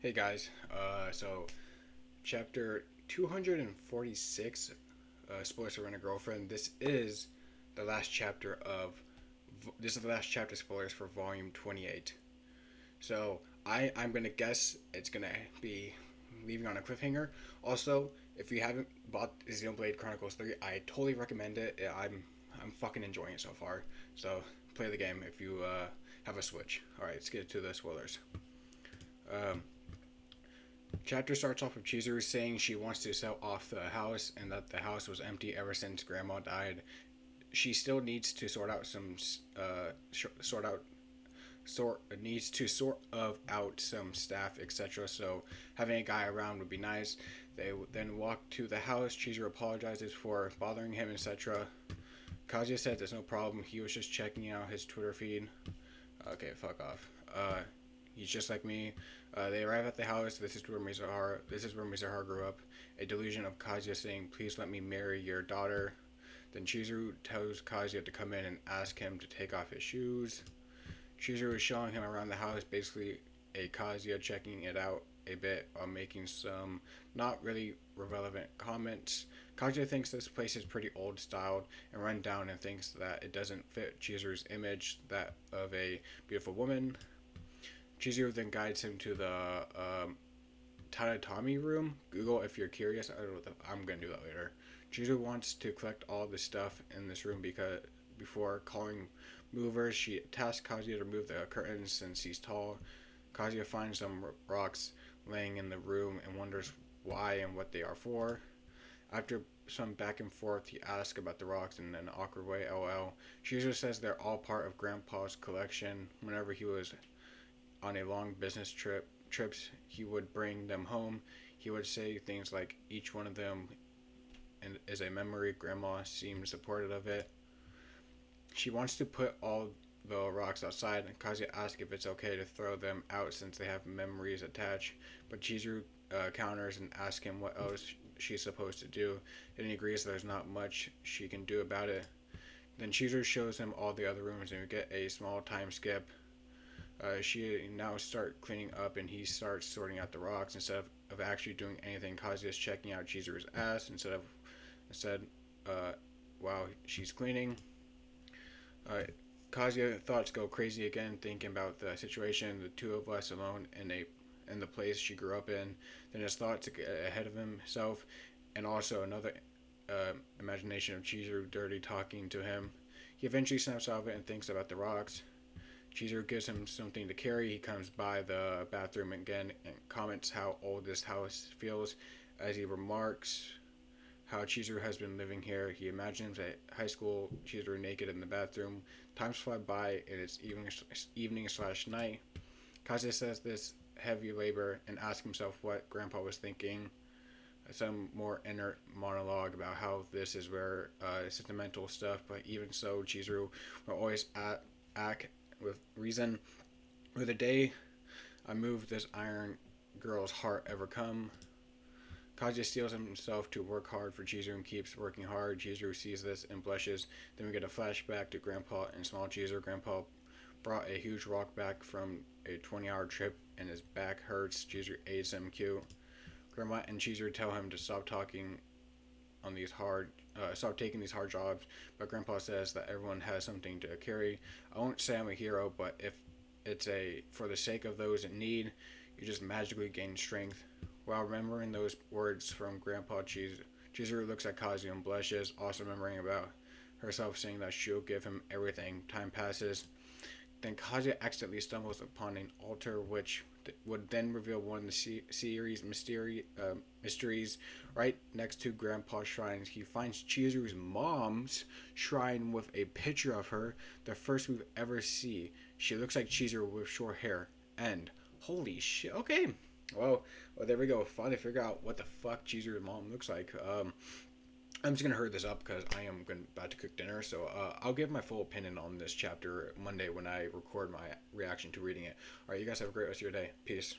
Hey guys, so chapter 246, spoilers for Rent a Girlfriend. The last chapter of, this is the last chapter spoilers for volume 28. So I'm gonna guess it's gonna be leaving on a cliffhanger. Also, if you haven't bought Xenoblade Chronicles 3, I totally recommend it. I'm fucking enjoying it so far. So play the game if you have a Switch. All right, let's get to the spoilers. Um, Chapter starts off with Chizuru saying she wants to sell off the house and that the house was empty ever since Grandma died. She still needs to sort out some sort out sort needs to sort of out some staff, etc. So having a guy around would be nice. They then walk to the house. Chizuru apologizes for bothering him, etc. Kazuya says there's no problem. He was just checking out his Twitter feed. Okay, fuck off. He's just like me. They arrive at the house. This is where Mizuhara grew up. A delusion of Kazuya saying, "Please let me marry your daughter." Then Chizuru tells Kazuya to come in and ask him to take off his shoes. Chizuru is showing him around the house, basically a Kazuya checking it out a bit while making some not really relevant comments. Kazuya thinks this place is pretty old styled and run down and thinks that it doesn't fit Chizuru's image that of a beautiful woman. Chizuru then guides him to the Tatami room. Google if you're curious. I don't know I'm gonna do that later. Chizuru wants to collect all the stuff in this room because before calling movers, she tasks Kazuya to move the curtains since he's tall. Kazuya finds some rocks laying in the room and wonders why and what they are for. After some back and forth, he asks about the rocks in an awkward way. LL. Chizuru says they're all part of Grandpa's collection. Whenever he was on a long business trips, he would bring them home. He would say things like each one of them is a memory. Grandma seems supportive of it. She wants to put all the rocks outside, and Kazuya asks if it's okay to throw them out since they have memories attached. But Chizuru counters and asks him what else she's supposed to do, and he agrees there's not much she can do about it. Then Chizuru shows him all the other rooms, and we get a small time skip. She now starts cleaning up, and he starts sorting out the rocks instead of actually doing anything. Kazuya is checking out Chizuru's ass instead while she's cleaning. Kazuya thoughts go crazy again, thinking about the situation, the two of us alone in the place she grew up in. Then his thoughts get ahead of himself, and also another imagination of Chizuru dirty talking to him. He eventually snaps out of it and thinks about the rocks. Chizuru gives him something to carry. He comes by the bathroom again and comments how old this house feels as he remarks how Chizuru has been living here. He imagines a high school Chizuru naked in the bathroom. Times fly by and it's evening/night. Kazuya says this heavy labor and asks himself what Grandpa was thinking. Some more inner monologue about how this is where sentimental stuff, but even so, Chizuru will always act with reason. With the day I move this iron girl's heart ever come. Kazuya steels himself to work hard for Chizuru and keeps working hard. Chizuru sees this and blushes. Then we get a flashback to Grandpa and small Chizuru. Grandpa brought a huge rock back from a 20-hour trip and his back hurts. Chizuru aids him. Cute. Grandma and Chizuru tell him to stop taking these hard jobs, but Grandpa says that everyone has something to carry. I won't say I'm a hero, but if it's for the sake of those in need, you just magically gain strength. While remembering those words from Grandpa, Chizuru looks at Kazuya and blushes, also remembering about herself saying that she'll give him everything. Time passes. Then Kazuya accidentally stumbles upon an altar which would then reveal one of the series mysteries right next to Grandpa's shrine. He finds Chizuru's mom's shrine with a picture of her, the first we've ever seen. She looks like Chizuru with short hair. And holy shit, okay. Well, there we go. Finally figure out what the fuck Chizuru's mom looks like. I'm just gonna hurry this up because I am about to cook dinner. So I'll give my full opinion on this chapter Monday when I record my reaction to reading it. All right, you guys have a great rest of your day. Peace.